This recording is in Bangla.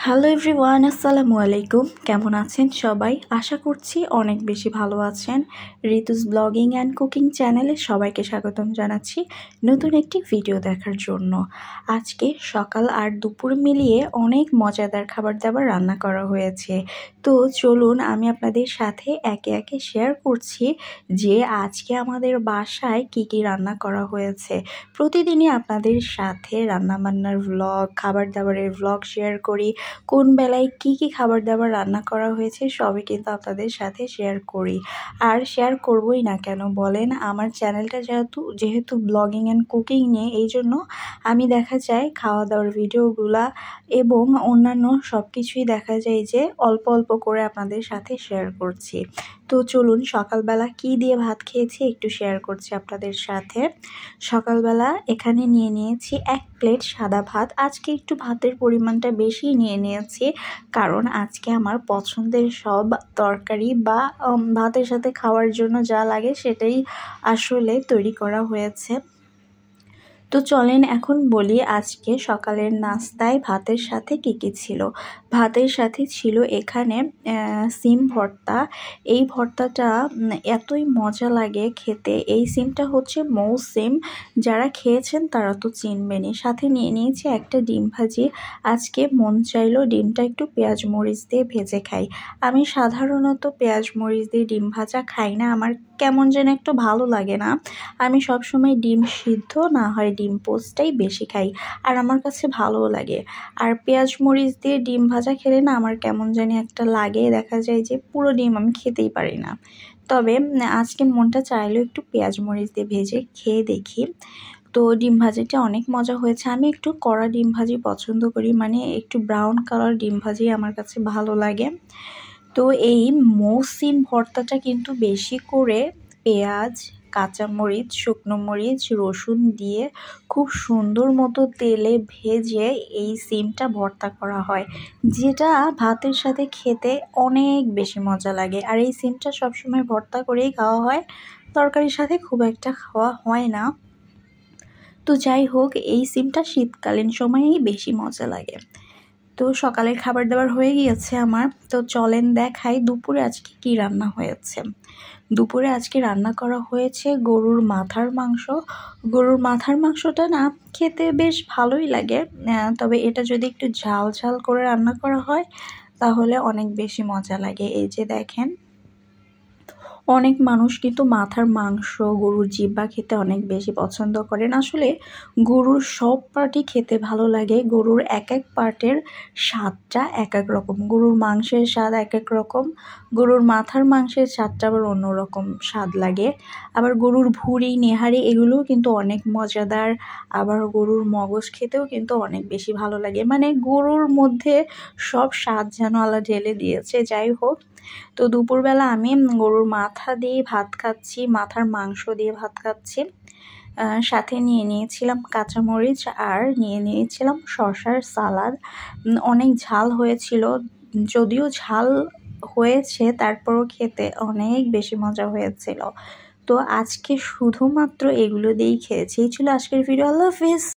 হ্যালো এভরিওয়ান, আসসালামু আলাইকুম। কেমন আছেন সবাই? আশা করছি অনেক বেশি ভালো আছেন। ঋতুস ব্লগিং অ্যান্ড কুকিং চ্যানেলে সবাইকে স্বাগতম জানাচ্ছি নতুন একটি ভিডিও দেখার জন্য। আজকে সকাল আর দুপুর মিলিয়ে অনেক মজাদার খাবার দাবার রান্না করা হয়েছে। তো চলুন আমি আপনাদের সাথে একে একে শেয়ার করছি যে আজকে আমাদের বাসায় কি কি রান্না করা হয়েছে। প্রতিদিনই আপনাদের সাথে রান্নাবান্নার ভ্লগ, খাবার দাবারের ভ্লগ শেয়ার করি। কোন বেলায় কি কি খাবার দাবার রান্না করা হয়েছে সবই কিন্তু আপনাদের সাথে শেয়ার করি। আর শেয়ার করবই না কেন বলেন, আমার চ্যানেলটা যেহেতু ব্লগিং অ্যান্ড কুকিং নিয়ে, এই জন্য আমি দেখা যায় খাওয়া দাওয়ার ভিডিওগুলা এবং অন্যান্য সব কিছুই দেখা যায় যে অল্প অল্প করে আপনাদের সাথে শেয়ার করছি। তো চলুন সকালবেলা কি দিয়ে ভাত খেয়েছি একটু শেয়ার করছি আপনাদের সাথে। সকালবেলা এখানে নিয়ে নিয়েছি 1 প্লেট সাদা ভাত। আজকে একটু ভাতের পরিমাণটা বেশি নিয়ে নিয়েছি, কারণ আজকে আমার পছন্দের সব তরকারি বা ভাতের সাথে খাওয়ার জন্য যা লাগে সেটাই আসলে তৈরি করা হয়েছে। তো চলেন এখন বলি আজকে সকালের নাস্তায় ভাতের সাথে কী কী ছিল। ভাতের সাথে ছিল এখানে সিম ভর্তা। এই ভর্তাটা এতই মজা লাগে খেতে। এই সিমটা হচ্ছে মৌ সিম, যারা খেয়েছেন তারা তো চিনবেনই। সাথে নিয়ে নিয়েছি একটা ডিম ভাজি। আজকে মন চাইলো ডিমটা একটু পেঁয়াজ মরিচ দিয়ে ভেজে খাই। আমি সাধারণত পেঁয়াজ মরিচ দিয়ে ডিম ভাজা খাই না, আমার কেমন যেন একটু ভালো লাগে না। আমি সবসময় ডিম সিদ্ধ না হয় ডিম পোস্টটাই বেশি খাই, আর আমার কাছে ভালোও লাগে। আর পেঁয়াজ মরিচ দিয়ে ডিম ভাজা খেলে না আমার কেমন জানি একটা লাগে, দেখা যায় যে পুরো ডিম আমি খেতেই পারি না। তবে আজকে মনটা চাইলেও একটু পেঁয়াজ মরিচ দিয়ে ভেজে খেয়ে দেখি। তো ডিম ভাজিটা অনেক মজা হয়েছে। আমি একটু কড়া ডিম ভাজি পছন্দ করি, মানে একটু ব্রাউন কালার ডিম ভাজি আমার কাছে ভালো লাগে। তো এই মৌসিম ভর্তাটা কিন্তু বেশি করে পেঁয়াজ, কাঁচামরিচ, শুকনো মরিচ, রসুন দিয়ে খুব সুন্দর মতো তেলে ভেজে এই সিমটা ভর্তা করা হয়, যেটা ভাতের সাথে খেতে অনেক বেশি মজা লাগে। আর এই সিমটা সবসময় ভর্তা করেই খাওয়া হয়, তরকারির সাথে খুব একটা খাওয়া হয় না। তো যাই হোক, এই সিমটা শীতকালীন সময়েই বেশি মজা লাগে। তো সকালের খাবার দাবার হয়ে গিয়েছে আমার। তো চলেন দেখাই দুপুরে আজকে কি রান্না হয়েছে। দুপুরে আজকে রান্না করা হয়েছে গরুর মাথার মাংস। গরুর মাথার মাংসটা না খেতে বেশ ভালোই লাগে, তবে এটা যদি একটু ঝাল ঝাল করে রান্না করা হয় তাহলে অনেক বেশি মজা লাগে। এই যে দেখেন, অনেক মানুষ কিন্তু মাথার মাংস, গরুর জিহ্বা খেতে অনেক বেশি পছন্দ করেন। আসলে গরুর সব পার্টই খেতে ভালো লাগে। গরুর এক এক পার্টের স্বাদটা এক এক রকম। গরুর মাংসের স্বাদ এক এক রকম, গরুর মাথার মাংসের স্বাদটা আবার অন্যরকম স্বাদ লাগে। আবার গরুর ভুঁড়ি, নেহারি এগুলোও কিন্তু অনেক মজাদার। আবার গরুর মগজ খেতেও কিন্তু অনেক বেশি ভালো লাগে। মানে গরুর মধ্যে সব স্বাদ যেন আল্লাহ ঢেলে দিয়েছে। যাই হোক, তো দুপুরবেলা আমি গরুর মাথা দিয়ে ভাত খাচ্ছি, মাথার মাংস দিয়ে ভাত খাচ্ছি। সাথে নিয়ে নিয়েছিলাম কাঁচামরিচ আর নিয়ে নিয়েছিলাম শসার সালাদ। অনেক ঝাল হয়েছিল, যদিও ঝাল হয়েছে তারপরও খেতে অনেক বেশি মজা হয়েছিল। তো আজকে শুধুমাত্র এগুলো দিয়েই খেয়েছি। এই ছিল আজকের ভিডিও। আল্লাহ হাফিজ।